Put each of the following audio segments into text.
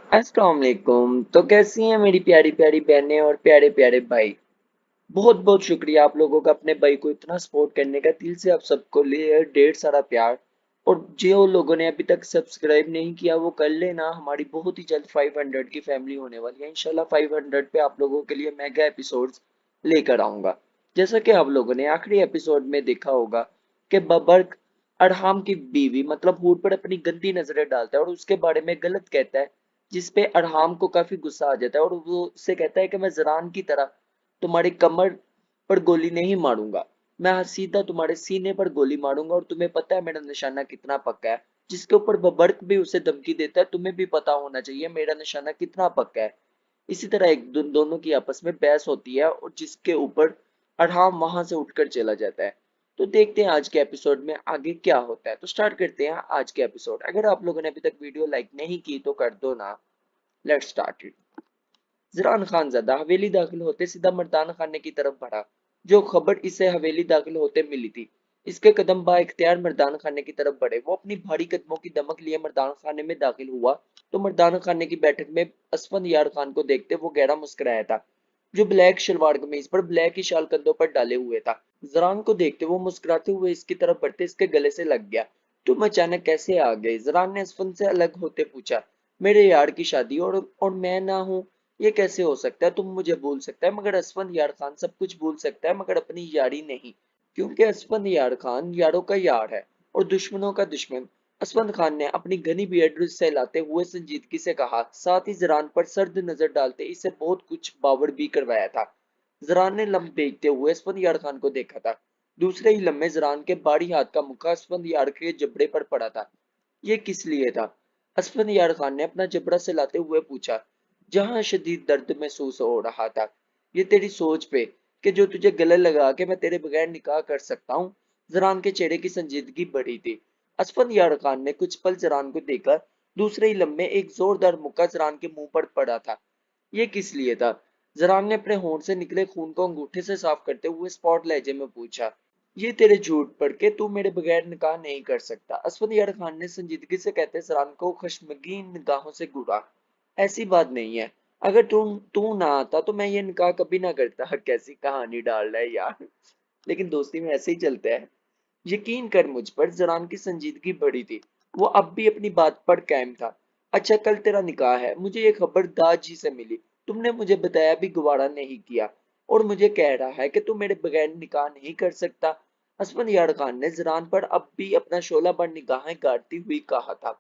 अस्सलाम वालेकुम। तो कैसी हैं मेरी प्यारी प्यारी बहनें और प्यारे प्यारे भाई। बहुत बहुत शुक्रिया आप लोगों का अपने भाई को इतना सपोर्ट करने का। दिल से आप सबको लिए ढेर सारा प्यार। और जो लोगों ने अभी तक सब्सक्राइब नहीं किया वो कर लेना। हमारी बहुत ही जल्द 500 की फैमिली होने वाली है। इंशाल्लाह 500 पे आप लोगों के लिए मेगा एपिसोड्स लेकर आऊंगा। जैसा कि आप लोगों ने आखिरी एपिसोड में देखा होगा कि बबर्क अरहाम की बीवी मतलब हूर पर अपनी गंदी नजरें डालता है और उसके बारे में गलत कहता है, जिसपे अरहाम को काफी गुस्सा आ जाता है और वो उससे कहता है कि मैं जरान की तरह तुम्हारी कमर पर गोली नहीं मारूंगा, मैं सीधा तुम्हारे सीने पर गोली मारूंगा और तुम्हें पता है मेरा निशाना कितना पक्का है। जिसके ऊपर बबर्क भी उसे धमकी देता है, तुम्हें भी पता होना चाहिए मेरा निशाना कितना पक्का है। इसी तरह एक दोनों की आपस में बहस होती है और जिसके ऊपर अरहाम वहां से उठकर चला जाता है। तो देखते हैं आज के एपिसोड में आगे क्या होता है। तो स्टार्ट करते हैं आज के एपिसोड। अगर आप लोगों ने अभी तक वीडियो लाइक नहीं की तो कर दो ना। Let's start it. Zaran Khanzada हवेली दाखिल होते सीधा मर्दाना खाने की तरफ बढ़ा। जो खबर इसे हवेली दाखिल होते मिली थी, इसके कदम बाइख्तियार मर्दाना खाने की तरफ बढ़े। वो अपनी भारी कदमों की दमक लिए मर्दाना खाने में दाखिल हुआ तो मर्दाना खाने की बैठक में असफन यार खान को देखते वो गहरा मुस्कुराया था, जो ब्लैक शलवार कमीज पर ब्लैक ही शाल कंधों पर डाले हुए था। जरान को देखते वो मुस्कुराते हुए इसकी तरफ बढ़ते इसके गले से लग गया। तुम अचानक कैसे आ गए? जरान ने असफन से अलग होते पूछा। मेरे यार की शादी और मैं ना हूँ, ये कैसे हो सकता है? तुम मुझे भूल सकता है मगर असफंद यार खान सब कुछ भूल सकता है मगर अपनी यारी नहीं, क्योंकि असफंद यार खान यारों का यार है और दुश्मनों का दुश्मन। असफंद खान ने अपनी घनी बियर्ड सहलाते हुए संजीदगी से कहा, साथ ही जरान पर सर्द नजर डालते इसे बहुत कुछ बावर भी करवाया था। जरान ने लम्ब देखते हुए असफंद यार खान को देखा था। दूसरे ही लम्हे जरान के बाड़ी हाथ का मुक्का असफंद यार के जबड़े पर पड़ा था। ये किस लिए था? असफंद यार खान ने अपना जबड़ा सहलाते हुए पूछा, जहां शदीद दर्द महसूस हो रहा था। ये तेरी सोच पे कि जो तुझे गले लगा के मैं तेरे बगैर निकाह कर सकता हूँ। जरान के चेहरे की संजीदगी बढ़ी थी। असफंद यार खान ने कुछ पल जरान को देखा। दूसरे ही लम्हे एक जोरदार मुक्का जरान के मुंह पर पड़ा था। ये किस लिए था? जरान ने अपने होंठ से निकले खून को अंगूठे से साफ करते हुए स्पॉट लहजे में पूछा। ये तेरे झूठ पढ़ के तू मेरे बगैर निकाह नहीं कर सकता। असफंद यार खान ने संजीदगी से कहते जरान को खश्मगीन निगाहों से घूरा। ऐसी बात नहीं है। अगर तू तू ना आता तो मैं ये निकाह कभी ना करता। कैसी कहानी डाल रहा है यार। लेकिन दोस्ती में ऐसे ही चलता है। यकीन कर मुझ पर। जरान की संजीदगी बढ़ी थी। वो अब भी अपनी बात पर कायम था। अच्छा कल तेरा निकाह है। मुझे ये खबर दाजी से मिली। तुमने मुझे बताया भी गवारा नहीं किया और मुझे कह रहा है कि तू मेरे बगैर निकाह नहीं कर सकता। असफंद यार खान ने जरान पर अब भी अपना शोला पर निगाहें गाड़ती हुई कहा था,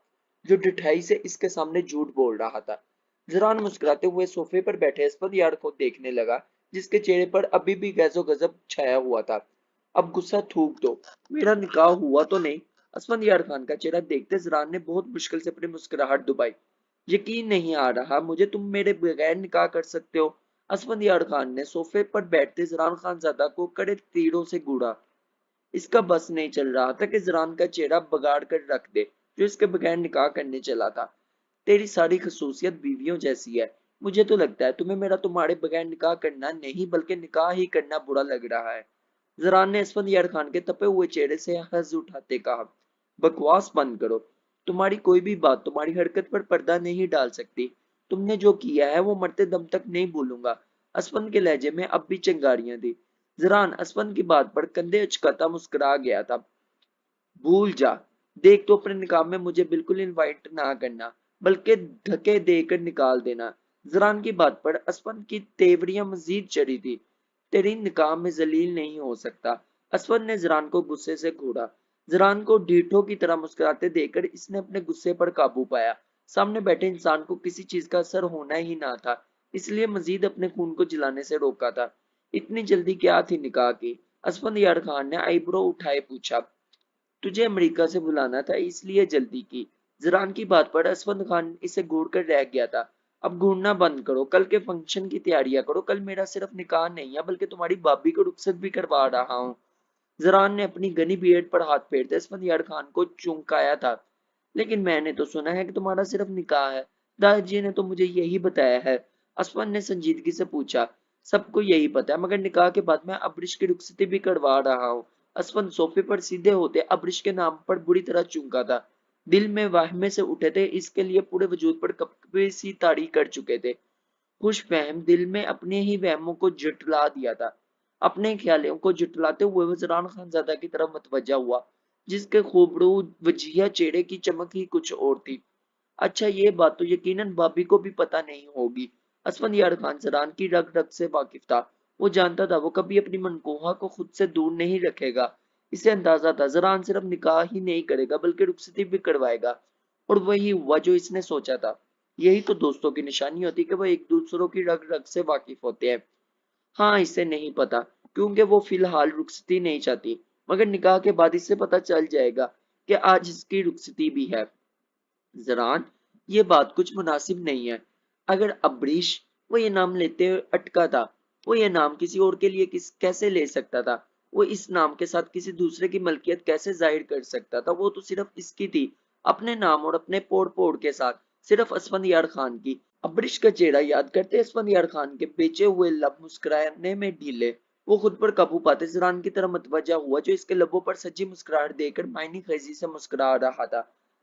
जो ढिठाई से इसके सामने झूठ बोल रहा था। जरान मुस्कुराते हुए सोफे पर बैठे असफंद यार को देखने लगा, जिसके चेहरे पर अभी भी गैजो गजब छाया हुआ था। अब गुस्सा थूक दो, मेरा निकाह हुआ तो नहीं? असफंद यार खान का चेहरा देखते जरान ने बहुत मुश्किल से अपनी मुस्कुराहट दबाई। यकीन नहीं आ रहा मुझे तुम मेरे बगैर निकाह कर सकते हो। असफंद यार खान ने सोफे पर बैठते जरान खानजादा को कड़े तीरों से घूरा। इसका बस नहीं चल रहा था कि जरान का चेहरा बगाड़ कर रख दे, जो इसके बगैर निकाह करने चला था। तेरी सारी खसूसियत बीवियों जैसी है। मुझे तो लगता है तुम्हें मेरा तुम्हारे बगैर निकाह करना नहीं बल्कि निकाह ही करना बुरा लग रहा है। जरान ने असफंदियार खान के तपे हुए चेहरे से हंस उठाते कहा, बकवास बंद करो। तुम्हारी कोई भी बात तुम्हारी हरकत पर पर्दा नहीं डाल सकती। तुमने जो किया है वो मरते दम तक नहीं भूलूंगा। असफंद के लहजे में अब भी चिंगारियां थी। जरान असफंद की बात पर कंधे उचकाता मुस्कुरा गया था। भूल जा। देख तो अपने निकाह में मुझे बिल्कुल इनवाइट ना करना, बल्कि धक्के देकर निकाल देना। जरान की बात पर असफंद की तेवरियां मजीद चढ़ी थी। तेरी निकाह में जलील नहीं हो सकता। असफंद ने जरान को गुस्से से घूरा। जरान को ढीठों की तरह मुस्कुराते देखकर इसने अपने गुस्से पर काबू पाया। सामने बैठे इंसान को किसी चीज का असर होना ही ना था, इसलिए मजीद अपने खून को जलाने से रोका था। इतनी जल्दी क्या थी निकाह की? असफंद यार खान ने आईब्रो उठाए पूछा। तुझे अमेरिका से बुलाना था इसलिए जल्दी की। जरान की बात पर असफंद खान इसे घूर कर रह गया था। अब घूरना बंद करो, कल के फंक्शन की तैयारियां करो। कल मेरा सिर्फ निकाह नहीं है बल्कि तुम्हारी भाभी को रुखसत भी करवा रहा हूँ। जरान ने अपनी घनी बीयर्ड पर हाथ फेरते असफंद यार खान को चौंकाया था। लेकिन मैंने तो सुना है कि तुम्हारा सिर्फ निकाह है। दादाजी ने तो मुझे यही बताया है। असफंद ने संजीदगी से पूछा। सबको यही पता है मगर निकाह के बाद मैं अब्रिश की रुखसती भी करवा रहा हूँ। असफंद सोफे पर सीधे होते अब्रिश के नाम पर बुरी तरह चूका था। दिल में वाहमे से उठे थे, इसके लिए पूरे वजूद पर कभी सी ताड़ी कर चुके थे। खुश फहम दिल में अपने ही वहमों को जुटला दिया था। अपने ख्यालों को जुटलाते हुए वो ज़रान खानज़ादा की तरफ मतवज्जा हुआ, जिसके खूबरू वजिया चेहरे की चमक ही कुछ और थी। अच्छा, ये बात तो यकीनन भाभी को भी पता नहीं होगी। असफंदियार खान ज़रान की रग रग से वाकिफ था। वो जानता था वो कभी अपनी मनकोहा को खुद से दूर नहीं रखेगा। इसे अंदाजा था ज़रान सिर्फ निकाह ही नहीं करेगा बल्कि रुखसती भी करवाएगा। और वही हुआ जो इसने सोचा था। यही तो दोस्तों की निशानी होती है कि वो एक दूसरों की रग रग से वाकिफ होते हैं। हाँ, इसे नहीं पता क्योंकि वो फिलहाल रुखसती नहीं चाहती, मगर निकाह के बाद इससे पता चल जाएगा कि आज इसकी रुखसती भी है। ज़रान, ये बात कुछ मुनासिब नहीं है। अगर अबरीश वो ये नाम लेते हुए अटका था, वो ये नाम किसी और के लिए कैसे ले सकता था? वो इस नाम के साथ किसी दूसरे की मलकियत कैसे जाहिर कर सकता था? वो तो सिर्फ इसकी थी, अपने नाम और अपने पोड़ पोड़ के साथ, सिर्फ असफंदियार खान की। अबरीश का चेहरा याद करते असफंदियार खान के बेचे हुए लब मुस्कुराने में ढीले। वो खुद पर काबू पाते ज़रान की तरफ मतवज्जा हुआ, जो इसके लबों पर सच्ची मुस्कुराहट देकर मायनी खेजी से मुस्कुरा रहा था।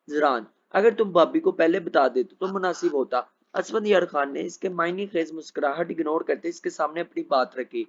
ज़रान, अगर तुम भाभी को पहले बता देते तो मुनासिब होता। असफंदियार खान ने इसके मायने खेज मुस्कुराहट इग्नोर करते इसके सामने अपनी बात रखी।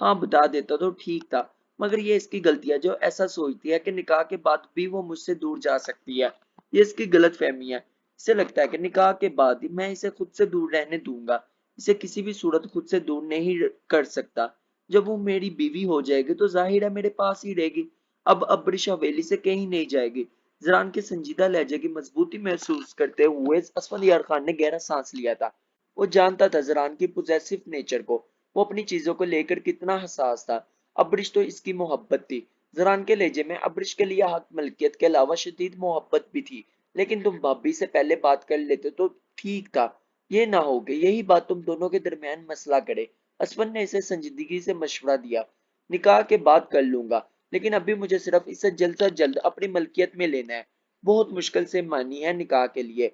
हाँ, बता देता तो ठीक था, मगर ये इसकी गलती है जो ऐसा सोचती है कि निकाह के बाद भी वो मुझसे दूर जा सकती है। ये इसकी गलत फहमी है। इसे लगता है कि निकाह के बाद ही मैं इसे खुद से दूर रहने दूंगा। इसे किसी भी सूरत खुद से दूर नहीं कर सकता। जब वो मेरी बीवी हो जाएगी तो जाहिर है मेरे पास ही रहेगी। अब अब्रिश हवेली से कहीं नहीं जाएगी। ज़रान के संजीदा लहजे की मजबूती महसूस करते हुए असफंदियार खान ने गहरा सांस लिया था। वो जानता था ज़रान की पोजेसिव नेचर को, वो अपनी चीजों को लेकर कितना हसास था। अब्रिश तो इसकी मोहब्बत थी। ज़रान के लहजे में अब्रिश के लिए हक मलकियत के अलावा शदीद मोहब्बत भी थी। लेकिन तुम भाभी से पहले बात कर लेते तो ठीक था। ये ना हो कि यही बात तुम दोनों के दरमियान मसला करे। असफन ने इसे संजीदगी से मशवरा दिया। निकाह के बाद कर लूंगा, लेकिन अभी मुझे सिर्फ इसे जल्द से जल्द अपनी मलकियत में लेना है। बहुत मुश्किल से मानी है निकाह के लिए,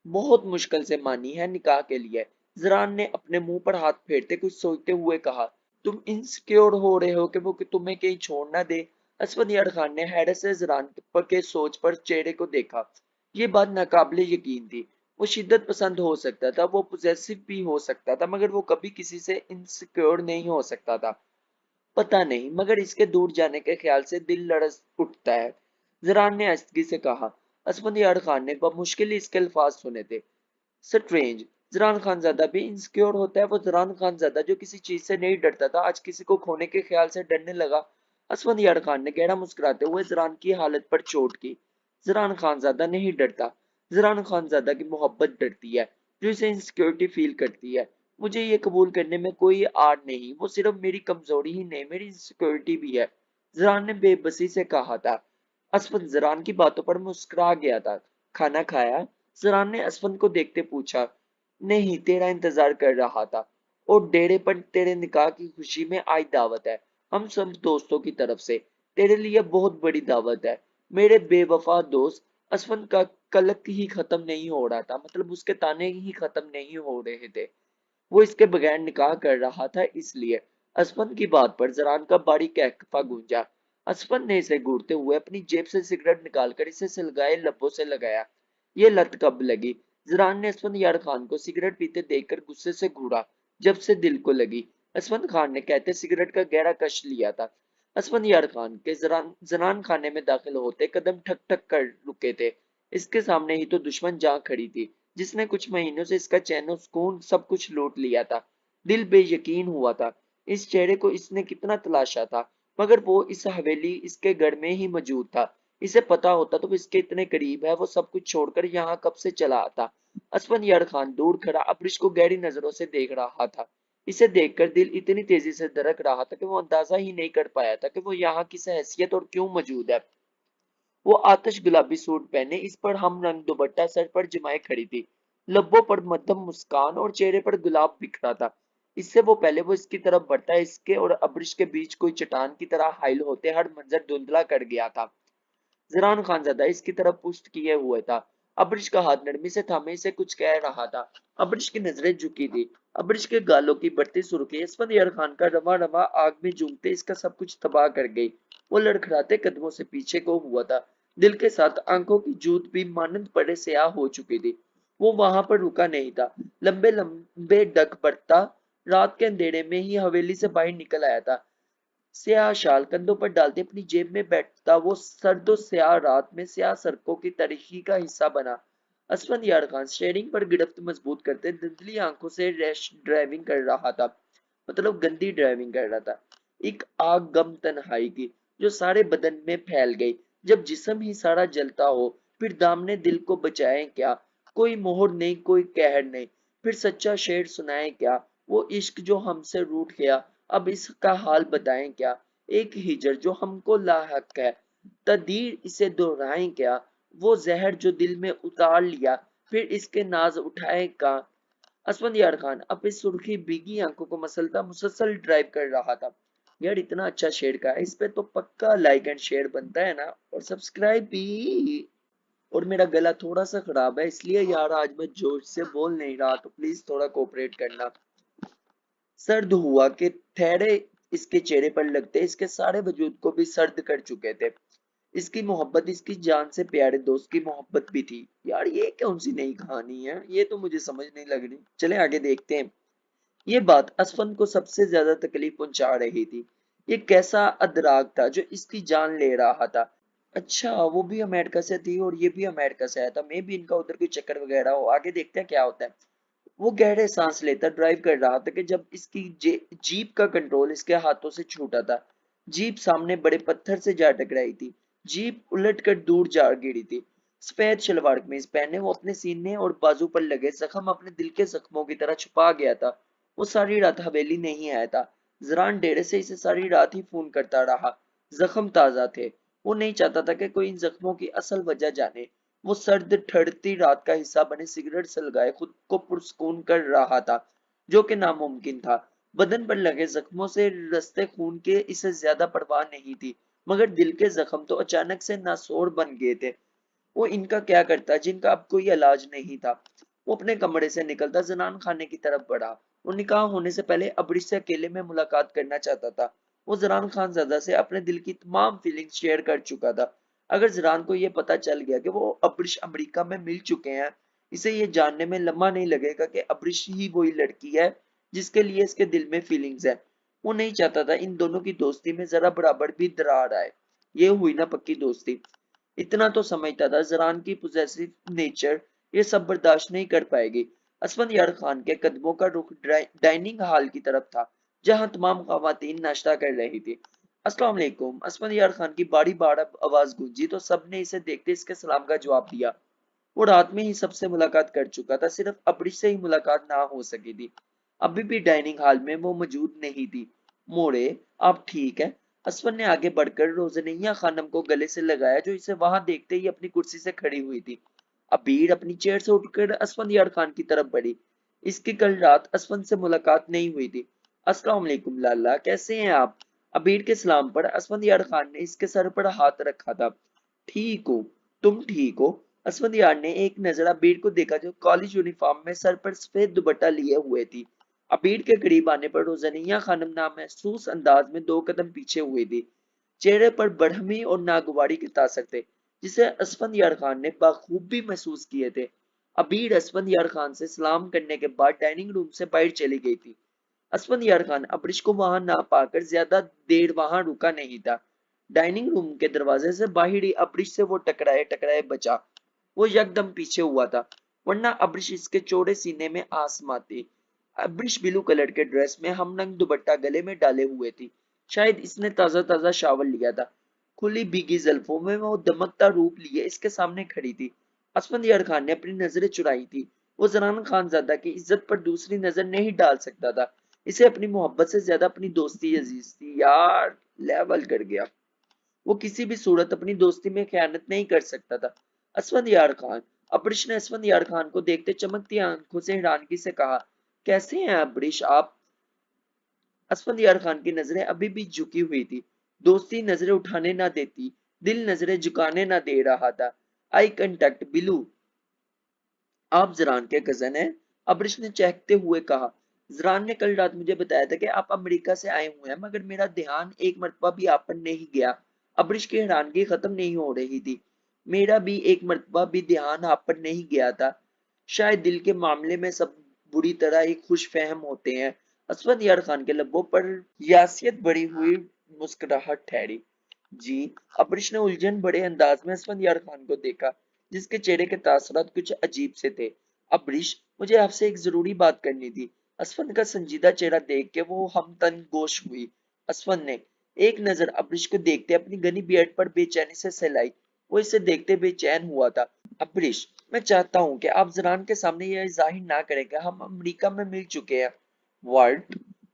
बहुत मुश्किल से मानी है निकाह के लिए। ज़रान ने अपने मुंह पर हाथ फेरते कुछ सोचते हुए कहा, तुम इनसिक्योर हो रहे हो कि वो तुम्हें कहीं छोड़ ना दे? असफंदियार खान ने हैरत से ज़रान के सोच पर चेहरे को देखा। ये बात नाकाबिले यकीन थी। वो शिद्दत पसंद हो सकता था, वो पोजेसिव भी हो सकता था, मगर वो कभी किसी से इनसिक्योर नहीं हो सकता था। पता नहीं, मगर इसके दूर जाने के ख्याल से दिल लड़स उठता है। ज़रान ने आहिस्तगी से कहा। असफंदियार खान ने बमुश्किल इसके अल्फाज सुने थे। स्ट्रेंज, ज़रान खानज़ादा भी इनसिक्योर होता है। वो ज़रान खानज़ादा जो किसी चीज से नहीं डरता था, आज किसी को खोने के ख्याल से डरने लगा। असफंदियार खान ने गहरा मुस्कुराते हुए ज़रान की हालत पर चोट की। ज़रान खानज़ादा नहीं डरता, ज़रान खानज़ादा की मोहब्बत डरती है, जो इसे इनसिक्योरिटी फील करती है। मुझे ये कबूल करने में कोई आड़ नहीं, वो सिर्फ मेरी कमजोरी ही नहीं, मेरी इनसिक्योरिटी भी है। ज़रान ने बेबसी से कहा था। असफन ज़रान की बातों पर मुस्कुरा गया था। खाना खाया? ज़रान ने असफन को देखते पूछा। नहीं, तेरा इंतजार कर रहा था। और डेरे पर तेरे निकाह की खुशी में आज दावत है, हम सब दोस्तों की तरफ से। तेरे लिए बहुत बड़ी दावत है मेरे बेवफा दोस्त। असफन का कलक ही खत्म नहीं हो रहा था, मतलब उसके ताने ही खत्म नहीं हो रहे थे। वो इसके बगैर निकाह कर रहा था, इसलिए। असफन की बात पर ज़रान का बारीक कहकफा गूंजा। असफन ने इसे घूरते हुए अपनी जेब से सिगरेट निकालकर इसे सिलगाए लबों से लगाया। ये लत कब लगी? ज़रान ने असफंदियार खान को सिगरेट पीते देखकर गुस्से से घूरा। जब से दिल को लगी, असफंद खान ने कहते सिगरेट का गहरा कश लिया था। असफंदियार खान के ज़रान खाने में दाखिल होते कदम ठक ठक कर रुके थे। इसके सामने ही तो दुश्मन जा खड़ी थी, जिसने कुछ महीनों से इसका चैन और सुकून सब कुछ लूट लिया था। दिल बेयकीन हुआ था। इस चेहरे को इसने कितना तलाशा था, मगर वो इस हवेली इसके घर में ही मौजूद था। इसे पता होता तो वो इसके इतने करीब है, वो सब कुछ छोड़कर यहाँ कब से चला आता। असफंदियार खान दूर खड़ा अब्रिश को गहरी नजरों से देख रहा था। इसे देखकर दिल इतनी तेजी से धड़क रहा था कि वो अंदाजा ही नहीं कर पाया था कि वो यहाँ किस हैसियत और क्यों मौजूद है। वो आतिश गुलाबी सूट पहने, इस पर हम रंग दुपट्टा सर पर जमाए खड़ी थी। लब्बों पर मध्यम मुस्कान और चेहरे पर गुलाब बिखरा था। इससे वो पहले वो इसकी तरफ बढ़ता, इसके और अब्रिश के बीच कोई चट्टान की तरह हाइल होते हर मंजर धुंधला कर गया था। ज़रान खानज़ादा इसकी तरफ पुष्ट किए हुए था। अब्रिश का हाथ नरमी से थामे इसे कुछ कह रहा था। अब्रिश की नजरें झुकी थी। अब्रिश के गालों की बढ़ती सुर्खी असफंदियार खान का रवा रवा आग में झूमते इसका सब कुछ तबाह कर गई। वो लड़खड़ाते कदमों से पीछे को हुआ था। दिल के साथ आंखों की जूत भी मानंद पड़े स्याह हो चुकी थी। वो वहां पर रुका नहीं था। लंबे लंबे डग बढ़ता रात के अंधेरे में ही हवेली से बाहर निकल आया था। स्याह शाल कंधों पर डालते अपनी जेब में बैठता वो सर्दो स्याह रात में स्याह सड़कों की तरीकी का हिस्सा बना। असफंद यार खान स्टीयरिंग पर गिरफ्त मजबूत करते धुंधली आंखों से रैश ड्राइविंग कर रहा था, मतलब गंदी ड्राइविंग कर रहा था। एक आग गम तन्हाई की जो सारे बदन में फैल गई। जब जिस्म ही सारा जलता हो फिर दामने दिल को बचाए क्या? कोई मोहर नहीं, कोई कहर नहीं। फिर सच्चा शेर सुनाए क्या? वो इश्क जो हमसे रूठ गया, अब इसका हाल बताएं क्या? एक हिजर जो हमको लाहक है, तदीर इसे दोहराएं क्या? वो जहर जो दिल में उतार लिया, फिर इसके नाज उठाए का? असफंद यार खान अपनी सुर्खी भीगी आंखों को मसलता मुसलसल ड्राइव कर रहा था। यार इतना अच्छा शेर का है, इस पे तो पक्का लाइक एंड शेयर बनता है ना, और सब्सक्राइब भी। और मेरा गला थोड़ा सा खराब है, इसलिए यार आज मैं जोश से बोल नहीं रहा, तो प्लीज थोड़ा कोऑपरेट करना। सर्द हुआ के ठहरे इसके चेहरे पर लगते इसके सारे वजूद को भी सर्द कर चुके थे। इसकी मोहब्बत इसकी जान से प्यारे दोस्त की मोहब्बत भी थी। यार ये कौन सी नई कहानी है, ये तो मुझे समझ नहीं लग रही। चले आगे देखते हैं। ये बात असफन को सबसे ज्यादा तकलीफ पहुंचा रही थी। ये कैसा अदराग था जो इसकी जान ले रहा था। अच्छा वो भी अमेरिका से थी और ये भी अमेरिका से आया था, मे भी इनका उधर कोई चक्कर वगैरह हो। आगे देखते हैं क्या होता है। वो गहरे सांस लेता ड्राइव कर रहा था कि जब इसकी जीप का कंट्रोल इसके हाथों से छूटा था। जीप सामने बड़े पत्थर से जा टकराई थी। जीप उलट कर दूर जा गिरी थी। सफेद शलवार कमीज पहने वो अपने सीने और बाजू पर लगे जख्म अपने दिल के जख्मों की तरह छुपा गया था। वो सारी रात हवेली नहीं आया था। जरान डेरे से इसे सारी रात ही फोन करता रहा। जख्म ताजा थे। वो नहीं चाहता था कि कोई इन जख्मों की असल वजह जाने। वो सर्द ठंडती रात का हिस्सा बने सिगरेट सलगाए खुद को पुरस्कून कर रहा था, जो कि नामुमकिन था। बदन पर लगे जख्मों से रस्ते खून के इसे ज्यादा परवाह नहीं थी, मगर दिल के जख्म तो अचानक से नासोर बन गए थे। वो इनका क्या करता जिनका अब कोई इलाज नहीं था। वो अपने कमरे से निकलता जनान खाने की तरफ बढ़ा। वो निकाह होने से पहले अबरिश से अकेले में मुलाकात करना चाहता था। वो जरान खान ज़्यादा से अपने दिल की तमाम फीलिंग्स शेयर कर चुका था। अगर जरान को ये पता चल गया कि वो अबरिश अमेरिका में मिल चुके हैं, इसे ये जानने में लम्हा नहीं लगेगा कि अबरिश ही वही लड़की है जिसके लिए इसके दिल में फीलिंग्स है। वो नहीं चाहता था इन दोनों की दोस्ती में जरा बराबर भी दरार आए। ये हुई ना पक्की दोस्ती। इतना तो समझता था जरान की पोजेसिव नेचर ये सब बर्दाश्त नहीं कर पाएगी। असफंद यार खान के कदमों का रुख डाइनिंग हॉल की तरफ था, जहां तमाम खवातीन नाश्ता कर रही थी। अस्सलाम वालेकुम। असफंद यार खान की बारी बार आवाज गूंजी तो सबने इसे देखते इसके सलाम का जवाब दिया। वो रात में ही सबसे मुलाकात कर चुका था, सिर्फ अबरिश से ही मुलाकात ना हो सकी थी। अभी भी डाइनिंग हॉल में वो मौजूद नहीं थी। मोड़े, आप ठीक है? असफर ने आगे बढ़कर रोजनिया खानम को गले से लगाया, जो इसे वहां देखते ही अपनी कुर्सी से खड़ी हुई थी। अबीर अपनी चेयर से उठकर असफंद यार खान की तरफ बढ़ी। इसकी कल रात असफंद से मुलाकात नहीं हुई थी। अस्सलाम वालेकुम लाला, कैसे हैं आप? अबीर के सलाम पर असफंद यार खान ने इसके सर पर हाथ रखा था। ठीक हो? तुम ठीक हो? असफंद यार ने एक नजर अबीर को देखा, जो कॉलेज यूनिफॉर्म में सर पर सफेद दुपट्टा लिए हुए थी। अबीर के करीब आने पर रोजनिया खानम महसूस अंदाज में दो कदम पीछे हुई थी। चेहरे पर बड़हमी और नागवारी के तासक थे, जिसे असफंद यार खान ने बखूबी महसूस किए थे। अबीर असफंद यार खान से सलाम करने के बाद डाइनिंग रूम से बाहर चली गई थी। असफंद यार खान अबरिश को वहां ना पाकर ज्यादा देर वहां रुका नहीं था। डाइनिंग रूम के दरवाजे से बाहर ही अबरिश से वो टकराए टकराए बचा। वो यकदम पीछे हुआ था, वरना अबरिश इसके चौड़े सीने में आसमां थी। अबरिश ब्लू कलर के ड्रेस में हमनंग दुपट्टा गले में डाले हुए थी। शायद इसने ताजा ताजा शावर लिया था। खुली भीगी जुल्फों में वो दमकता रूप लिए इसके सामने खड़ी थी। असफंद यार खान ने अपनी नजरें चुराई थी। वो जनान खानजादा की इज्जत पर दूसरी नजर नहीं डाल सकता था। इसे अपनी मोहब्बत से ज्यादा अपनी दोस्ती अजीज थी। यार लेवल कर गया। वो किसी भी सूरत अपनी दोस्ती में खयानत नहीं कर सकता था। असफंद यार खान। अबरिश ने असफंद यार खान को देखते चमकती आंखों से हैरानगी से कहा, कैसे हैं अबरिश आप? असफंद यार खान की नजरें अभी भी झुकी हुई थी। दोस्ती नजरें उठाने ना देती, दिल नजरें झुकाने ना दे रहा था। आई कंटेक्ट बिलू, आप जरान के कजन हैं? अबरिश ने चहकते हुए कहा। जरान ने कल रात मुझे बताया था कि आप अमेरिका से आए हुए हैं, मगर मेरा ध्यान एक मरतबा भी आप पर नहीं गया। अबरिश की हैरानगी खत्म नहीं हो रही थी। میرا بھی ایک مرتبہ بھی دھیان آپ پر نہیں گیا تھا۔ شاید دل کے معاملے میں سب بری طرح ہی خوش فہم ہوتے ہیں۔ اسفند یار خان کے لبوں پر یاسیت بڑی ہوئی مسکراہٹ ٹھہری۔ جی، ابرش نے الجھن بڑے انداز میں اسفند یار خان کو دیکھا، جس کے چہرے کے تاثرات کچھ عجیب سے تھے۔ ابرش، مجھے آپ سے ایک ضروری بات کرنی تھی۔ اسفند کا سنجیدہ چہرہ دیکھ کے وہ ہم تن گوش ہوئی۔ اسفند نے ایک نظر ابرش کو دیکھتے اپنی گھنی بیئرڈ پر بے چینی سے سہلائی۔ وہ اسے دیکھتے بے چین ہوا تھا۔ ابرش، میں چاہتا ہوں کہ آپ زران کے سامنے یہ ظاہر نہ کریں کہ ہم امریکہ میں مل چکے ہیں۔ ورلڈ؟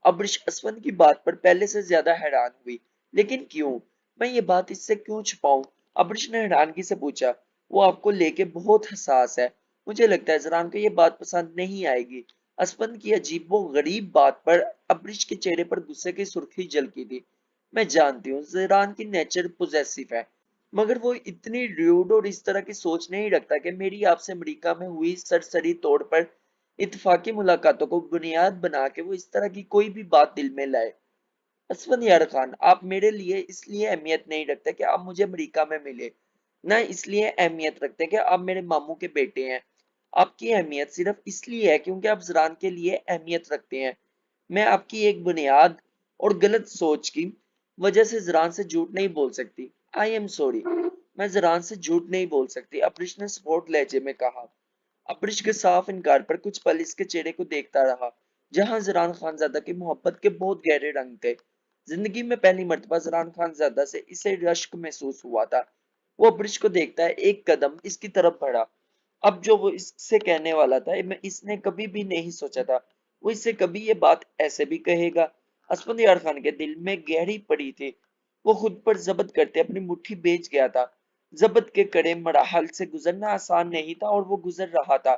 ابرش اسفند کی بات پر پہلے سے زیادہ حیران ہوئی۔ لیکن کیوں؟ میں یہ بات اس سے کیوں چھپاؤں؟ ابرش نے حیرانگی سے پوچھا۔ وہ آپ کو لے کے بہت حساس ہے۔ مجھے لگتا ہے زران کو یہ بات پسند نہیں آئے گی۔ اسفند کی عجیب و غریب بات پر ابرش کے چہرے پر غصے کی سرخی جھلکی تھی۔ میں جانتی ہوں زران کی نیچر پوزیسو ہے، مگر وہ اتنی ریوڈ اور اس طرح کی سوچ نہیں رکھتا کہ میری آپ سے امریکہ میں ہوئی سرسری طور پر اتفاقی ملاقاتوں کو بنیاد بنا کے وہ اس طرح کی کوئی بھی بات دل میں لائے۔ اسفند یار خان، آپ میرے لیے اس لیے اہمیت نہیں رکھتے کہ آپ مجھے امریکہ میں ملے، نہ اس لیے اہمیت رکھتے کہ آپ میرے ماموں کے بیٹے ہیں۔ آپ کی اہمیت صرف اس لیے ہے کیونکہ آپ زران کے لیے اہمیت رکھتے ہیں۔ میں آپ کی ایک بنیاد اور غلط سوچ کی وجہ سے زران سے جھوٹ نہیں بول سکتی۔ آئی ایم سوری، میں زران سے جھوٹ نہیں بول سکتی، ابرش نے سپورٹ لہجے میں کہا۔ ابرش کے صاف انکار پر کچھ پل اس کے چہرے کو دیکھتا رہا، جہاں زران خانزادہ کی محبت کے بہت گہرے رنگ تھے۔ زندگی میں پہلی مرتبہ زران خانزادہ سے اسے رشک محسوس ہوا تھا۔ وہ ابرش کو دیکھتا ہے ایک قدم اس کی طرف بڑھا۔ اب جو وہ اس سے کہنے والا تھا اس نے کبھی بھی نہیں سوچا تھا وہ اس سے کبھی یہ بات ایسے بھی کہے گا۔ اسفند یار خان کے دل میں گہری پڑی تھی۔ وہ خود پر ضبط کرتے اپنی مٹھی بیچ گیا تھا۔ ضبط کے کڑے مراحل سے گزرنا آسان نہیں تھا اور وہ گزر رہا تھا۔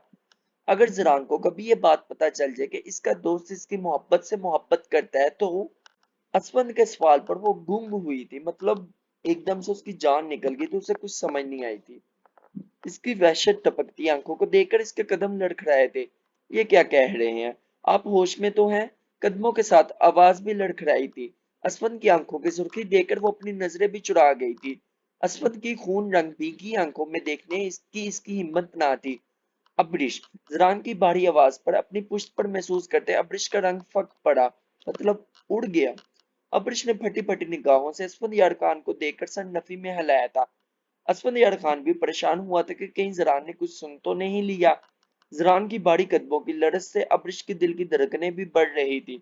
اگر زران کو کبھی یہ بات پتا چل جائے کہ اس کا دوست اس کی محبت سے محبت کرتا ہے تو اسفند کے سوال پر وہ گنگ ہوئی تھی، مطلب ایک دم سے اس کی جان نکل گئی تو اسے کچھ سمجھ نہیں آئی تھی۔ اس کی وحشت ٹپکتی آنکھوں کو دیکھ کر اس کے قدم لڑکھڑائے تھے۔ یہ کیا کہہ رہے ہیں؟ آپ ہوش میں تو ہیں؟ قدموں کے ساتھ آواز بھی لڑکھڑائی تھی۔ اسفند کی آنکھوں کی سرخی دیکھ کر وہ اپنی نظریں بھی چرا گئی تھی۔ اسفند کی خون رنگ بھیگی آنکھوں میں دیکھنے اس کی ہمت نہ تھی۔ ابرش، زران کی بھاری آواز پر اپنی پشت پر محسوس کرتے ابرش کا رنگ پھک پڑا، مطلب اڑ گیا۔ ابرش نے پھٹی پھٹی نگاہوں سے اسفند یار خان کو دیکھ کر سر نفی میں ہلایا تھا۔ اسفند یار خان بھی پریشان ہوا تھا کہ کہیں زران نے کچھ سن تو نہیں لیا۔ زران کی بھاری قدموں کی لرز سے ابرش کے دل کی دھڑکنیں بھی بڑھ رہی تھی۔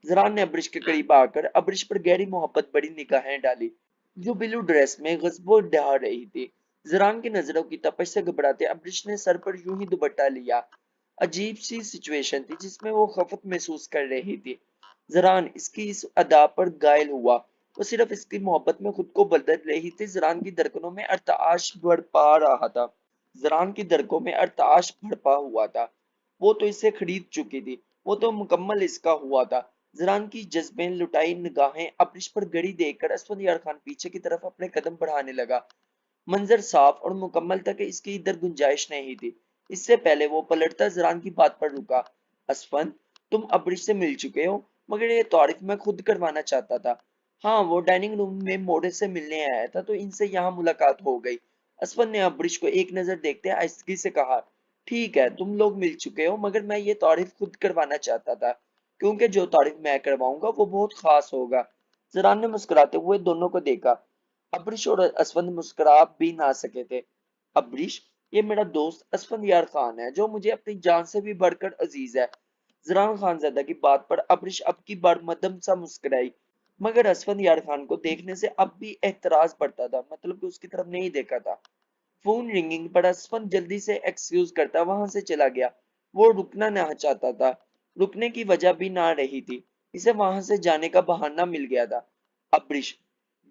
زران نے ابرش کے قریب آ کر ابرش پر گہری محبت بڑی نگاہیں ڈالی، جو بلو ڈریس میں غضب ڈھا رہی تھی۔ زران کی نظروں کی تپش سے گھبراتے ابرش نے سر پر یوں ہی دوپٹہ لیا۔ عجیب سی سچویشن تھی جس میں وہ خفت محسوس کر رہی تھی۔ زران اس کی اس ادا پر گائل ہوا۔ وہ صرف اس کی محبت میں خود کو بدل رہی تھی۔ زران کی دھڑکنوں میں ارتعاش بڑھپا رہا تھا۔ زران کی دھڑکنوں میں ارتعاش بڑھپا ہوا تھا۔ وہ تو اسے خرید چکی تھی، وہ تو مکمل اس کا ہوا تھا۔ زران کی جذبیں لٹائی نگاہیں ابرش پر گڑی دیکھ کر اسفند یار خان پیچھے کی طرف اپنے قدم بڑھانے لگا۔ منظر صاف اور مکمل تھا کہ اس کی ادھر گنجائش نہیں تھی۔ اس سے پہلے وہ پلٹتا زران کی بات پر رکا۔ اسفند، تم ابرش سے مل چکے ہو، مگر یہ تعارف میں خود کروانا چاہتا تھا۔ ہاں، وہ ڈائننگ روم میں موڑے سے ملنے آیا تھا تو ان سے یہاں ملاقات ہو گئی۔ اسفند نے ابرش کو ایک نظر دیکھتے آہستگی سے کہا، ٹھیک ہے تم لوگ مل چکے ہو، مگر میں یہ تعارف خود کروانا چاہتا تھا، کیونکہ جو تعارف میں کرواؤں گا وہ بہت خاص ہوگا۔ زران نے مسکراتے ہوئے دونوں کو دیکھا۔ ابرش اور اسفند مسکرا بھی نہ سکے تھے۔ ابرش، یہ میرا دوست اسفند یار خان ہے جو مجھے اپنی جان سے بھی بڑھ کر عزیز ہے۔ زران خانزادہ کی بات پر ابرش اب کی بار مدم سا مسکرائی، مگر اسفند یار خان کو دیکھنے سے اب بھی احتراز بڑھتا تھا، مطلب کہ اس کی طرف نہیں دیکھا تھا۔ فون رنگنگ پر اسفند جلدی سے ایکسکیوز کرتا وہاں سے چلا گیا۔ وہ رکنا نہ چاہتا تھا، رکنے کی وجہ بھی نہ رہی تھی، اسے وہاں سے جانے کا بہانہ مل گیا تھا۔ ابرش،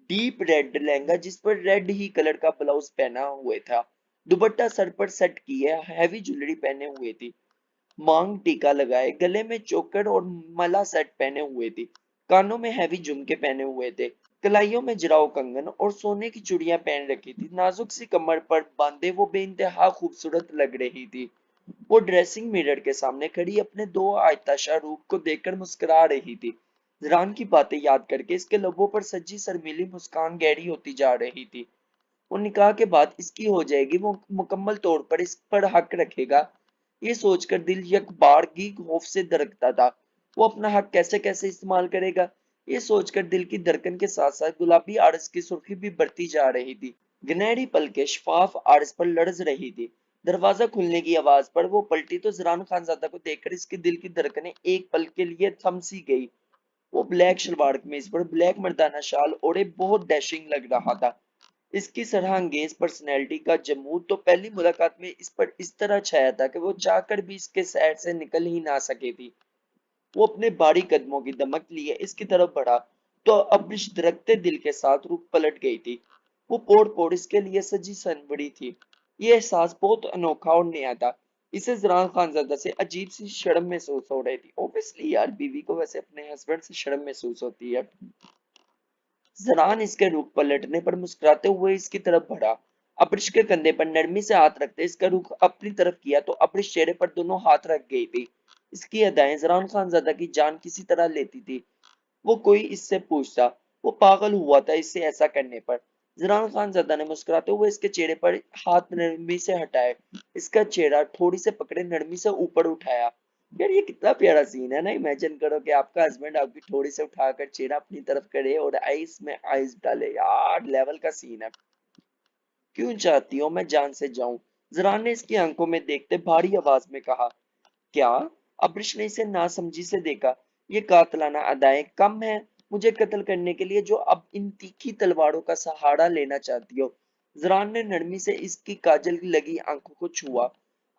ڈیپ ریڈ لہنگا جس پر ریڈ ہی کلر کا بلاؤز پہنا ہوئے تھا، دوپٹہ سر پر سیٹ کیے ہیوی جویلری پہنے ہوئے تھی، مانگ ٹیکا لگائے، گلے میں چوکر اور ملا سیٹ پہنے ہوئے تھی، کانوں میں ہیوی جھمکے پہنے ہوئے تھے، کلائیوں میں جراؤ کنگن اور سونے کی چوڑیاں پہن رکھی تھی، نازک سی کمر پر باندھے وہ بے انتہا خوبصورت لگ رہی تھی۔ وہ ڈریسنگ میرر کے سامنے کھڑی اپنے دو آتشا روپ کو دیکھ کر مسکرا رہی تھی۔ زران کی باتیں یاد کر کے اس کے لبوں پر سجی شرمیلی مسکان گہری ہوتی جا رہی تھی۔ اور نکاح کے بعد اس کی ہو جائے گی، وہ مکمل طور پر اس پر حق رکھے گا۔ یہ سوچ کر دل یک بارگی خوف سے دھڑکتا تھا، وہ اپنا حق کیسے کیسے استعمال کرے گا۔ یہ سوچ کر دل کی دھڑکن کے ساتھ ساتھ گلابی عارض کی سرخی بھی بڑھتی جا رہی تھی، گنہری پلکیں شفاف عارض پر لرز رہی تھی۔ دروازہ کھلنے کی آواز پر وہ پلٹی تو زران خانزادہ کو دیکھ کر اس کے دل کی دھڑکنیں ایک پل کے لیے تھم سی گئی۔ وہ بلیک شلوار قمیض پر بلیک مردانہ شال اوڑے بہت ڈیشنگ لگ رہا تھا۔ اس کی سرح انگیز پرسنالٹی کا جمود تو پہلی ملاقات میں اس پر اس طرح چھایا تھا کہ وہ چاہ کر بھی اس کے سیر سے نکل ہی نہ سکے تھی۔ وہ اپنے بھاری قدموں کی دمک لیے اس کی طرف بڑھا تو ابرش درکتے دل کے ساتھ رخ پلٹ گئی تھی۔ وہ پوڑ پوڑ اس کے لیے سجی سنوری تھی۔ یہ احساس بہت انوکھا اور نیا تھا۔ اسے زران خانزادہ سے عجیب سی شرم محسوس ہو رہی تھی۔ اوبیسلی یار، بیوی کو ویسے اپنے ہسبینڈ سے شرم محسوس ہوتی ہے۔ زران اس کے رخ پلٹنے پر مسکراتے ہوئے اس کی طرف بڑھا، ابرش کے کندھے پر نرمی سے ہاتھ رکھتے اس کا رخ اپنی طرف کیا تو ابرش چہرے پر دونوں ہاتھ رکھ گئی تھی۔ اس کی ادائیں زران خانزادہ کی جان کسی طرح لیتی تھی۔ وہ کوئی اس سے پوچھتا، وہ پاگل ہوا تھا اس سے ایسا کرنے پر۔ زران خانزادہ نے مسکراتے ہوئے اس کے چہرے پر ہاتھ نرمی سے ہٹائے، اس کا چہرہ تھوڑی سے پکڑے نرمی سے اوپر اٹھایا۔ یار یہ کتنا پیارا سین ہے نا، امیجن کرو کہ آپ کا ہسبینڈ آپ کی تھوڑی سے اٹھا کر چہرہ اپنی طرف کرے اور آئیز میں آئیز ڈالے، یار لیول کا سین ہے۔ کیوں چاہتی ہو میں جان سے جاؤں؟ زران نے اس کی آنکھوں میں دیکھتے بھاری آواز میں کہا۔ کیا؟ ابرش نے اسے ناسمجھی سے دیکھا۔ یہ قاتلانہ ادائیں کم ہیں مجھے قتل کرنے کے لیے جو اب ان تیکھی تلواروں کا سہارا لینا چاہتی ہو؟ زران نے نرمی سے اس کی کاجل لگی آنکھوں کو چھوا۔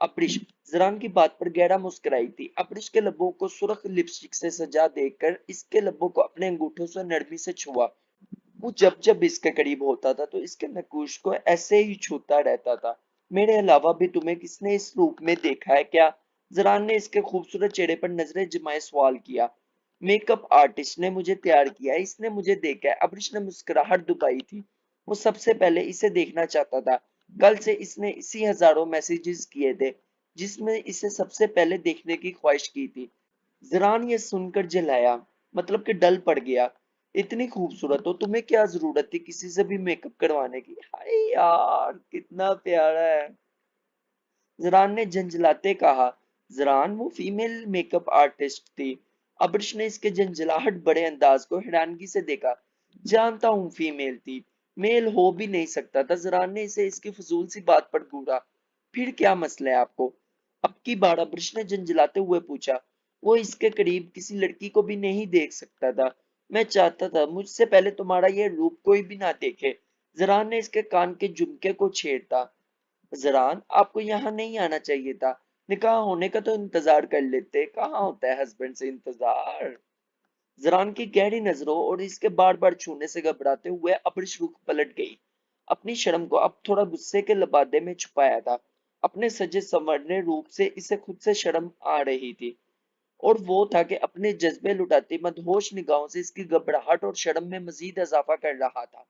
ابرش زران کی بات پر گہرا مسکرائی تھی۔ ابرش کے لبوں کو سرخ لپسٹک سے سجا دیکھ کر اس کے لبوں کو اپنے انگوٹھوں سے نرمی سے چھوا۔ وہ جب جب اس کے قریب ہوتا تھا تو اس کے نقوش کو ایسے ہی چھوتا رہتا تھا۔ میرے علاوہ بھی تمہیں کس نے اس روپ میں دیکھا ہے کیا؟ زران نے اس کے خوبصورت چہرے پر نظریں جمائے سوال کیا۔ میک اپ آرٹسٹ نے مجھے تیار کیا ہے، اس نے مجھے دیکھا ہے۔ ابرش نے مسکراہٹ دبائی تھی۔ وہ سب سے پہلے اسے دیکھنا چاہتا تھا۔ کل سے اس نے اسی ہزاروں میسیجز کیے تھے جس میں اسے سب سے پہلے دیکھنے کی خواہش کی تھی۔ زران یہ سن کر جلایا، مطلب کہ ڈل پڑ گیا۔ اتنی خوبصورت ہو، تمہیں کیا ضرورت تھی کسی سے بھی میک اپ کروانے کی؟ ہائے یار کتنا پیارا ہے، زران نے جھنجھلاتے کہا۔ زران وہ فیمیل میک اپ آرٹسٹ تھی۔ ابرش نے اس کے جھنجھلاہٹ بڑے انداز کو حیرانگی سے دیکھا۔ جانتا ہوں فیمیل تھی، میل ہو بھی نہیں سکتا تھا۔ زران نے اسے اس کی فضول سی بات پر گھورا۔ پھر کیا مسئلہ ہے آپ کو؟ اب کی بار ابرش نے جھنجھلاتے ہوئے پوچھا۔ وہ اس کے قریب کسی لڑکی کو بھی نہیں دیکھ سکتا تھا۔ میں چاہتا تھا مجھ سے پہلے تمہارا یہ روپ کوئی بھی نہ دیکھے۔ زران نے اس کے کان کے جھمکے کو چھیڑتا۔ زران آپ کو یہاں نہیں آنا چاہیے تھا، نکاح ہونے کا تو انتظار کر لیتے، کہاں ہوتا ہے ہسبینڈ سے انتظار۔ زران کی گہری نظروں اور اس کے بار بار چھونے سے گھبراتے ہوئے ابرش رخ پلٹ گئی۔ اپنی شرم کو اب تھوڑا غصے کے لبادے میں چھپایا تھا۔ اپنے سجے سنورنے روپ سے اسے خود سے شرم آ رہی تھی، اور وہ تھا کہ اپنے جذبے لٹاتی مدہوش نگاہوں سے اس کی گھبراہٹ اور شرم میں مزید اضافہ کر رہا تھا۔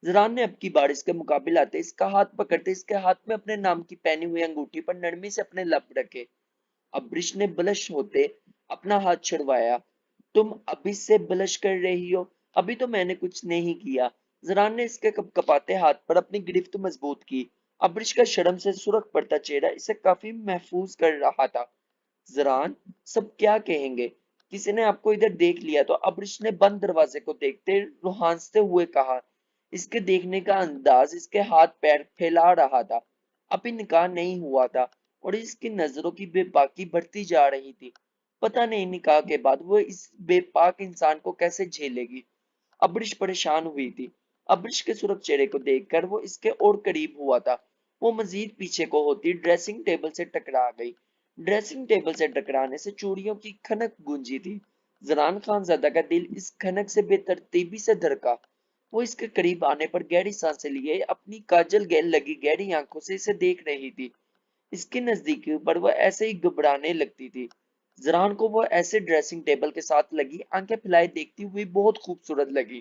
زران نے اب کی بار اس کے مقابل آتے اس کا ہاتھ پکڑتے اس کے ہاتھ میں اپنے نام کی پہنی ہوئی انگوٹھی پر نرمی سے اپنے لب رکھے۔ ابرش نے بلش ہوتے اپنا ہاتھ چھڑوایا۔ تم ابھی سے بلش کر رہی ہو؟ ابھی تو میں نے کچھ نہیں کیا۔ زران نے اس کے کپ کپاتے ہاتھ پر اپنی گرفت مضبوط کی۔ ابرش کا شرم سے سرخ پڑتا چہرہ اسے کافی محفوظ کر رہا تھا۔ زران سب کیا کہیں گے؟ کسی نے آپ کو ادھر دیکھ لیا تو؟ ابرش نے بند دروازے کو دیکھتے روحانستے ہوئے کہا۔ اس کے دیکھنے کا انداز اس کے ہاتھ پیر پھیلا رہا تھا۔ ابھی نکاح نہیں ہوا تھا اور اس کی نظروں کی بے باکی بڑھتی جا رہی تھی۔ پتہ نہیں نکاح کے بعد وہ اس بے پاک انسان کو کیسے جھیلے گی۔ ابرش پریشان ہوئی تھی۔ ابرش کے سرخ چہرے کو دیکھ کر وہ اس کے اور قریب ہوا تھا۔ وہ مزید پیچھے کو ہوتی ڈریسنگ ٹیبل سے ٹکرا گئی۔ ڈریسنگ ٹیبل سے ٹکرانے سے چوڑیوں کی کھنک گونجی تھی۔ زران خانزادہ کا دل اس کھنک سے بے ترتیبی سے دھڑکا۔ وہ اس کے قریب آنے پر گہری سانسیں لیے اپنی کاجل گیل لگی گہری آنکھوں سے اسے دیکھ رہی تھی۔ اس کی نزدیکی پر وہ ایسے ہی گھبرانے لگتی تھی۔ زران کو وہ ایسے ڈریسنگ ٹیبل کے ساتھ لگی آنکھیں پھیلائے دیکھتی ہوئی بہت خوبصورت لگی۔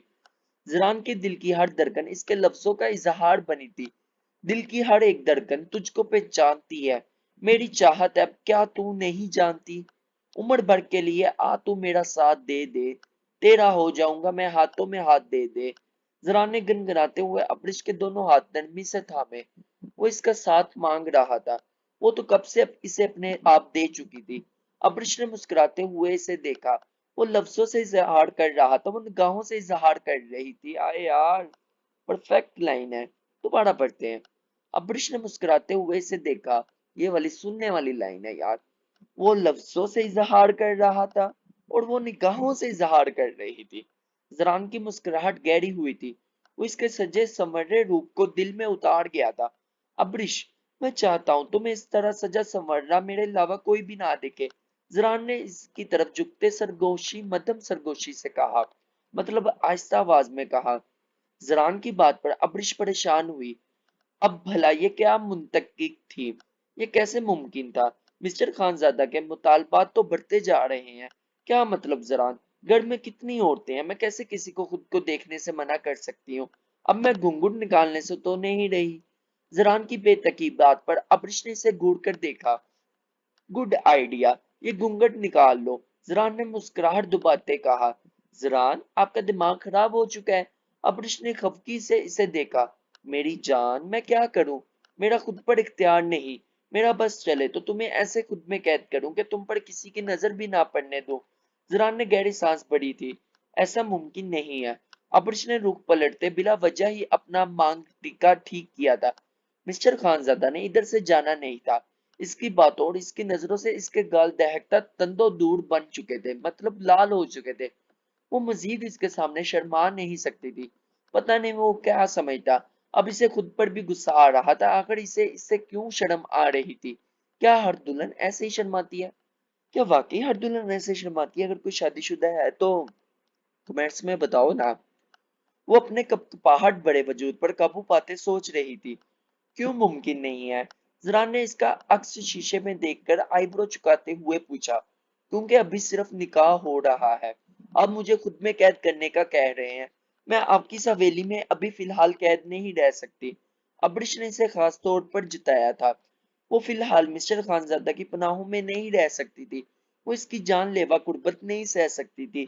زران کے دل کی ہر دھڑکن اس کے لفظوں کا اظہار بنی تھی۔ دل کی ہر ایک دھڑکن تجھ کو پہچانتی ہے، میری چاہت ہے، اب کیا تو نہیں جانتی؟ عمر بھر کے لیے آ تو میرا ساتھ دے دے، تیرا ہو جاؤں گا میں ہاتھوں میں ہاتھ دے دے۔ जरान ने गनगनाते हुए अब्रिश के दोनों हाथ नरमी से थामे। वो इसका साथ मांग रहा था। वो तो कब से इसे अपने आप दे चुकी थी। अब्रिश ने मुस्कुराते हुए इसे देखा। वो लफ्जों से इजहार कर रहा था, वो निगाहों से इजहार कर रही थी। आए यार, परफेक्ट लाइन है। दोबारा पढ़ते हैं। अब्रिश ने मुस्कुराते हुए इसे देखा। ये वाली सुनने वाली लाइन है यार। वो लफ्जों से इजहार कर रहा था और वो निगाहों से इजहार कर रही थी। जरान की मुस्कुराहट गहरी हुई थी। वो इसके सजे संवरे रूप को दिल में उतार गया था। अब्रिश, मैं चाहता हूं तुम्हें इस तरह सजा संवरना मेरे अलावा कोई भी ना देखे। जरान ने इसकी तरफ झुकते सरगोशी मध्यम सरगोशी से कहा, मतलब आहिस्ता आवाज में कहा। जरान की बात पर अब्रिश परेशान हुई। अब भला ये क्या मुंतकिक थी? ये कैसे मुमकिन था? मिस्टर खानजादा के मुतालबात तो बढ़ते जा रहे हैं। क्या मतलब जरान? घर में कितनी औरतें हैं, मैं कैसे किसी को खुद को देखने से मना कर सकती हूँ? अब मैं घूंघट निकालने से तो नहीं रही। जरान की बेतकी बात पर अब्रिश ने इसे घूर कर देखा। गुड आइडिया, ये घूंघट निकाल लो, जरान ने मुस्कुराहट दुबाते कहा। जरान, आपका दिमाग खराब हो चुका है। अब्रिश ने खफकी से इसे देखा। मेरी जान, मैं क्या करूं? मेरा खुद पर इख्तियार नहीं। मेरा बस चले तो तुम्हें ऐसे खुद में कैद करूं कि तुम पर किसी की नजर भी ना पड़ने दो। जरान ने गहरी सांस भरी थी। ऐसा मुमकिन नहीं है। अब्रिश ने रुख पलटते बिला वजह ही अपना मांग टिका ठीक किया था। मिस्टर खानजादा ने इधर से जाना नहीं था। इसकी बातों और इसकी नजरों से इसके गाल दहकता तंदो दूर बन चुके थे, मतलब लाल हो चुके थे। वो मजीद इसके सामने शर्मा नहीं सकती थी। पता नहीं वो क्या समझता। अब इसे खुद पर भी गुस्सा आ रहा था। आखिर इसे इससे क्यों शर्म आ रही थी? क्या हर दुल्हन ऐसे ही शर्माती है? क्या वाकई हर दुल्हन ऐसे शर्माती है? अगर कोई शादीशुदा है तो कमेंट्स में बताओ ना। वो अपने कपकपाहट बड़े वजूद पर काबू पाते सोच रही थी। क्यों मुमकिन नहीं है? जरान ने इसका अक्स शीशे में देखकर आईब्रो चुकाते हुए पूछा। क्योंकि अभी सिर्फ निकाह हो रहा है। अब मुझे खुद में कैद करने का कह रहे हैं। मैं आपकी इस हवेली में अभी फिलहाल कैद नहीं रह सकती। अब्रिश ने इसे खास तौर पर जिताया था। वो फिलहाल मिस्टर खानजादा की पनाहों में नहीं रह सकती थी। वो इसकी जानलेवा कुर्बत नहीं सह सकती थी।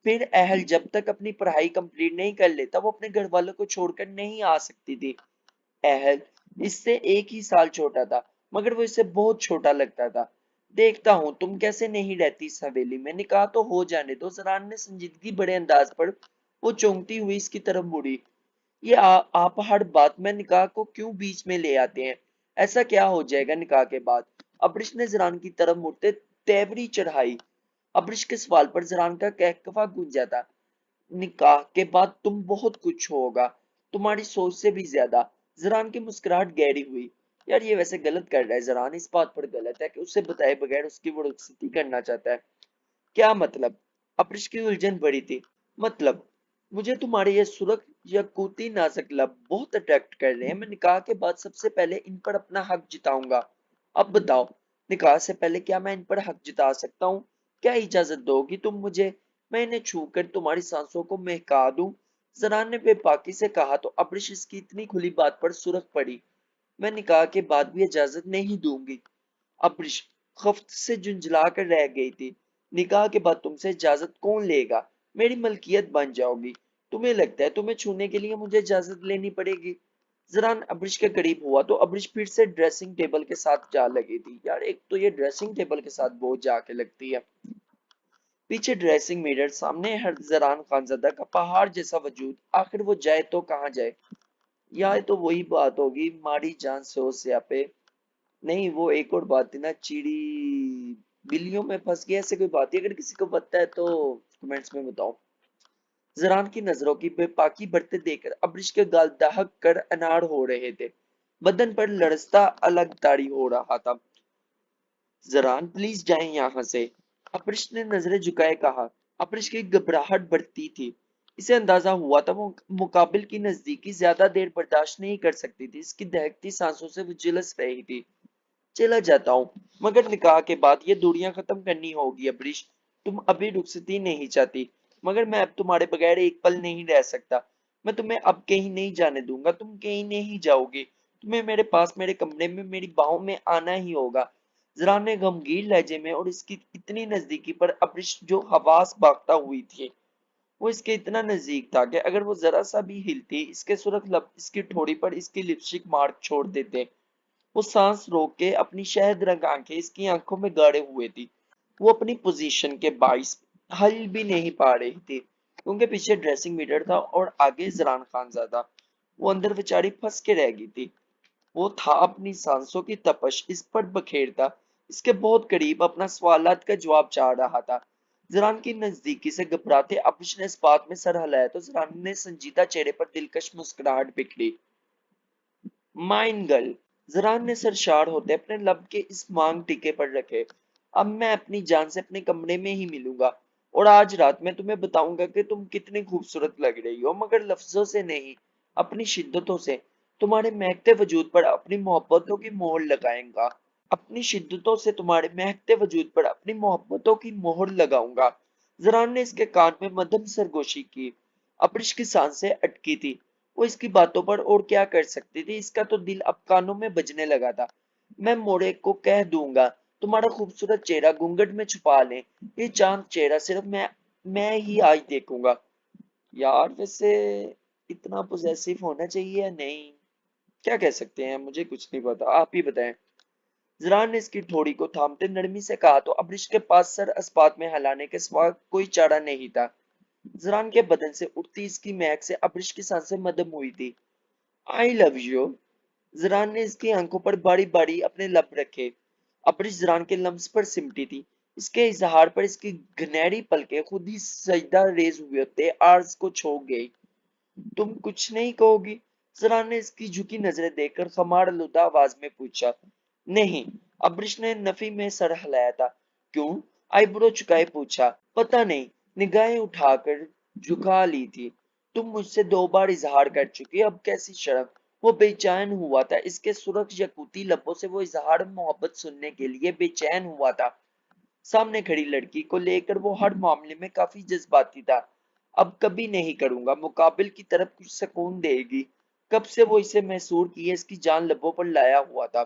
फिर अहल जब तक अपनी पढ़ाई कंप्लीट नहीं कर लेता, वो अपने घर वालों को छोड़कर नहीं आ सकती थी। अहल इससे 1 ही साल छोटा था, मगर वो इससे बहुत छोटा लगता था। देखता हूँ तुम कैसे नहीं रहती इस हवेली में। निकाह तो हो जाने दो। जरान ने संजीदगी बड़े अंदाज पर वो चौंकती हुई इसकी तरफ मुड़ी। ये आप हर बात में निकाह को क्यों बीच में ले आते हैं? ऐसा क्या हो जाएगा निकाह के बाद? अब्रिश ने जरान की तरफ मुड़ते तेवरी चढ़ाई। अब्रिश के सवाल पर जरान का कहकफा गूंजा था। निकाह के बाद तुम बहुत कुछ होगा, तुम्हारी सोच से भी ज्यादा। जरान की मुस्कुराहट गहरी हुई। यार ये वैसे गलत कर रहा है जरान, इस बात पर गलत है कि उसे बताए बगैर उसकी वो रुखसती करना चाहता है। क्या मतलब? अप्रिश की उलझन बढ़ी थी। मतलब, मुझे तुम्हारे ये सुरख या कुती नाजुक लब बहुत अट्रैक्ट कर रहे हैं। मैं निकाह के बाद सबसे पहले इन पर अपना हक जिताऊंगा। अब बताओ, निकाह से पहले क्या मैं इन पर हक जिता सकता हूँ? क्या इजाजत दोगी तुम मुझे? मैं इन्हें छू कर तुम्हारी सांसों को महका दूं? जरान ने बेबाकी से कहा तो अब्रिश इसकी इतनी खुली बात पर सुरख पड़ी। मैं निकाह के बाद भी इजाजत नहीं दूंगी। अब्रिश खफ्त से झुंझला कर रह गई थी। निकाह के बाद तुमसे इजाजत कौन लेगा? मेरी मलकियत बन जाओगी। तुम्हें लगता है तुम्हें छूने के लिए मुझे इजाजत लेनी पड़ेगी? जरान अब्रिश के करीब हुआ तो अब्रिश फिर से ड्रेसिंग टेबल के साथ जा लगी थी। यार एक तो ये ड्रेसिंग टेबल के साथ बहुत जाके लगती है। पीछे ड्रेसिंग मिरर, सामने हर जरान खानजादा का पहाड़ जैसा वजूद। आखिर वो जाए तो कहाँ जाए? यह तो वही बात होगी, मारी जान सो स्यापे। नहीं, वो एक और बात थी ना, चिड़ी बिल्लियों में फंस गई, ऐसे कोई बात है? अगर किसी को पता है तो कमेंट्स में बताओ। जरान की नजरों की बेपाकी बढ़ते देखकर अब्रिश के गाल दहक कर अनार हो रहे थे। बदन पर लड़सता अलग ताड़ी हो रहा था। जरान प्लीज जाएं यहाँ से, अब्रिश ने नजरें झुकाए कहा। अब्रिश की घबराहट बढ़ती थी। इसे अंदाजा हुआ था वो मुकाबिल की नजदीकी ज्यादा देर बर्दाश्त नहीं कर सकती थी। इसकी दहकती सांसों से वो झुलस रही थी। चला जाता हूँ, मगर निकाह के बाद ये दूरियां खत्म करनी होगी अब्रिश। तुम अभी रुखसती नहीं चाहती, मगर मैं अब तुम्हारे बगैर एक पल नहीं रह सकता। मैं तुम्हें अब कहीं नहीं जाने दूंगा, तुम कहीं नहीं जाओगे। तुम्हें मेरे पास मेरे कमरे में मेरी बाहों में आना ही होगा। जरा ने गमगीन लहजे में और इसकी इतनी नजदीकी पर अब्रिश जो हवास भागता हुई थी, وہ اس کے اتنا نزدیک تھا کہ اگر وہ ذرا سا بھی ہلتی اس کے سرخ لب اس کی ٹھوڑی پر اس کی لپسٹک مارک چھوڑ دیتے۔ وہ سانس روک کے اپنی شہد رنگ آنکھیں اس کی آنکھوں میں گاڑے ہوئے تھی۔ وہ اپنی پوزیشن کے باعث ہل بھی نہیں پا رہی تھی کیونکہ پیچھے ڈریسنگ میٹر تھا اور آگے زران خان زادہ۔ وہ اندر بیچاری پھنس کے رہ گئی تھی۔ وہ تھا اپنی سانسوں کی تپش اس پر بکھیرتا، اس کے بہت قریب اپنا سوالات کا جواب چاہ رہا تھا۔ زران کی نزدیکی سے گھبراتے ابش نے اس بات میں سر ہلایا تو زران نے سنجیدہ چہرے پر دلکش مسکراہٹ بکھری۔ مائن گرل، زران نے سرشار ہوتے اپنے لب کے اس مانگ ٹکے پر رکھے۔ اب میں اپنی جان سے اپنے کمرے میں ہی ملوں گا اور آج رات میں تمہیں بتاؤں گا کہ تم کتنی خوبصورت لگ رہی ہو، مگر لفظوں سے نہیں، اپنی شدتوں سے۔ تمہارے مہکتے وجود پر اپنی محبتوں کی مہر لگائیں گا، اپنی شدتوں سے تمہارے مہکتے وجود پر اپنی محبتوں کی مہر لگاؤں گا۔ زران نے اس کے کان میں مدھم سرگوشی کی۔ ابرش کی سانسیں اٹکی تھی۔ وہ اس کی باتوں پر اور کیا کر سکتی تھی، اس کا تو دل اب کانوں میں بجنے لگا تھا۔ میں موڑے کو کہہ دوں گا تمہارا خوبصورت چہرہ گھونگھٹ میں چھپا لیں، یہ چاند چہرہ صرف میں ہی آج دیکھوں گا۔ یار ویسے اتنا پوزیسو ہونا چاہیے یا نہیں، کیا کہہ سکتے ہیں، مجھے کچھ نہیں پتا، آپ ہی بتائیں۔ زران نے اس کی ٹھوڑی کو تھامتے نرمی سے کہا تو ابرش کے پاس سر اسپات میں ہلانے کے سوا کوئی چارہ نہیں تھا۔ زران کے بدن سے اٹھتی اس کی مہک سے ابرش کی سانسیں مدھم ہوئی تھی۔ I love you۔ زران نے اس کی آنکھوں پر باری باری اپنے لب رکھے۔ ابرش زران کے لمس پر سمٹی تھی۔ اس کے اظہار پر اس کی گھنیری پلکیں خود ہی سجدہ ریز ہوئے ہوتے عارض کو چھو گئی۔ تم کچھ نہیں کہو گی؟ زران نے اس کی جھکی نظریں دیکھ کر خمار آلودہ آواز میں پوچھا۔ نہیں، ابرش نے نفی میں سر ہلایا تھا۔ کیوں؟ آئی برو چکائے پوچھا۔ پتہ نہیں، نگاہیں اٹھا کر جھکا لی تھی۔ تم مجھ سے 2 بار اظہار کر چکی، اب کیسی شرم۔ وہ بے چین ہوا تھا، اس کے سرخ یاقوتی لبوں سے وہ اظہار محبت سننے کے لیے بے چین ہوا تھا۔ سامنے کھڑی لڑکی کو لے کر وہ ہر معاملے میں کافی جذباتی تھا۔ اب کبھی نہیں کروں گا، مقابل کی طرف کچھ سکون دے گی۔ کب سے وہ اسے محصور کیے اس کی جان لبوں پر لایا ہوا تھا۔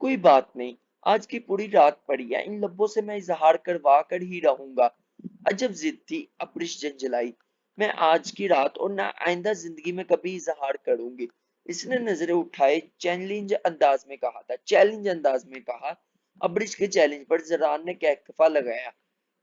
کوئی بات نہیں، آج کی پوری رات پڑی ہے، ان لبوں سے میں اظہار کروا کر ہی رہوں گا۔ عجب ضد تھی، ابرش جنجلائی۔ میں آج کی رات اور نہ آئندہ زندگی میں کبھی اظہار کروں گی، اس نے نظریں اٹھائے چیلنج انداز میں کہا۔ ابرش کے چیلنج پر زران نے کہکفا لگایا۔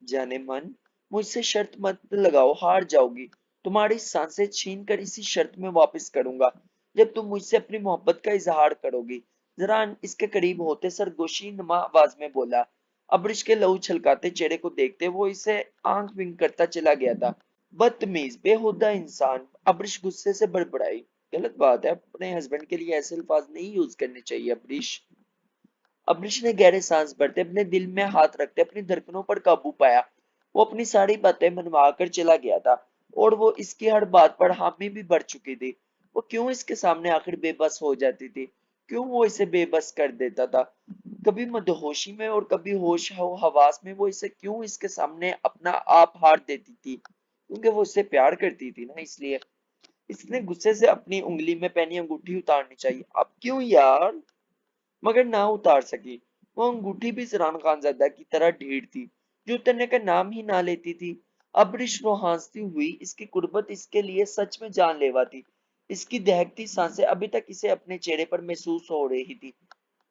جانے من، مجھ سے شرط مت لگاؤ، ہار جاؤ گی۔ تمہاری سانسیں چھین کر اسی شرط میں واپس کروں گا جب تم مجھ سے اپنی محبت کا اظہار کرو گی۔ زران اس کے قریب ہوتے سرگوشی نما آواز میں بولا۔ ابرش کے لہو چھلکاتے چہرے کو دیکھتے وہ اسے آنکھ ونک کرتا چلا گیا تھا۔ بدتمیز، بے ہودہ انسان، ابرش غصے سے بڑبڑائی۔ غلط بات ہے، اپنے ہسبینڈ کے لیے ایسے الفاظ نہیں یوز کرنے چاہیے ابرش۔ ابرش نے گہرے سانس بھرتے اپنے دل میں ہاتھ رکھتے اپنی دھڑکنوں پر قابو پایا۔ وہ اپنی ساری باتیں منوا کر چلا گیا تھا اور وہ اس کی ہر بات پر حامی بھی بڑھ چکی تھی۔ وہ کیوں اس کے سامنے آخر بے بس ہو جاتی تھی، کیوں وہ اسے بے بس کر دیتا تھا، کبھی مدہوشی میں اور کبھی ہوش و حواس میں وہ اسے کیوں اس کے سامنے اپنا آپ ہار دیتی تھی، کیونکہ وہ اسے پیار کرتی تھی نا، اس لیے۔ اس نے غصے سے اپنی انگلی میں پہنی انگوٹھی اتارنی چاہیے، اب کیوں یار، مگر نہ اتار سکی۔ وہ انگوٹھی بھی زران خان زادہ کی طرح ڈھیڑ تھی جو اترنے کا نام ہی نہ لیتی تھی۔ ابرش رو ہانستی ہوئی، اس کی قربت اس کے لیے سچ میں جان لیوا تھی۔ اس کی دہکتی سانسیں ابھی تک اسے اپنے چہرے پر محسوس ہو رہی تھی۔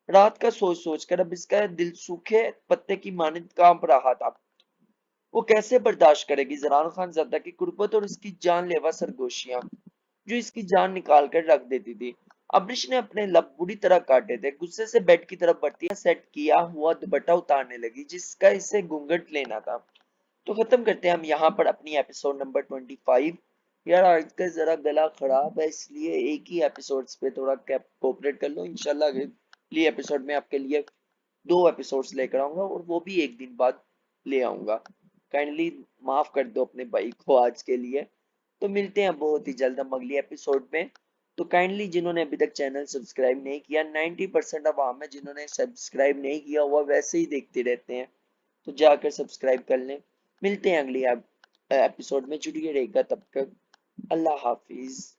رات کا سوچ سوچ کر اب اس کا دل سوکھے پتے کی مانند کانپ رہا تھا۔ وہ کیسے برداشت کرے گی زران خان زادہ کی قربت اور اس کی جان لیوا سرگوشیاں جو اس کی جان نکال کر رکھ دیتی تھی۔ ابرش نے اپنے لب بری طرح کاٹے تھے، غصے سے بیڈ کی طرف بڑھتی سیٹ کیا ہوا دوپٹہ اتارنے لگی جس کا اسے گھونگھٹ لینا تھا۔ تو ختم کرتے ہیں ہم یہاں پر اپنی ایپیسوڈ نمبر 25۔ یار آج کا ذرا گلا خراب ہے، اس لیے ایک ہی ایپیسوڈز پہ تھوڑا کوپریٹ کر لو۔ انشاءاللہ اگلی ایپیسوڈ میں آپ کے لیے 2 ایپیسوڈز لے کر آؤں گا اور وہ بھی ایک دن بعد لے آؤں گا۔ کائنڈلی معاف کر دو اپنے بھائی کو آج کے لیے۔ تو ملتے ہیں بہت ہی جلد ہم اگلی ایپیسوڈ میں۔ تو کائنڈلی جنہوں نے ابھی تک چینل سبسکرائب نہیں کیا، 90% عوام ہے جنہوں نے سبسکرائب نہیں کیا ہوا ویسے ہی دیکھتے رہتے ہیں، تو جا کر سبسکرائب کر لیں۔ ملتے ہیں اگلی ایپیسوڈ میں، جڑیے رہے گا تب تک۔ اللہ حافظ۔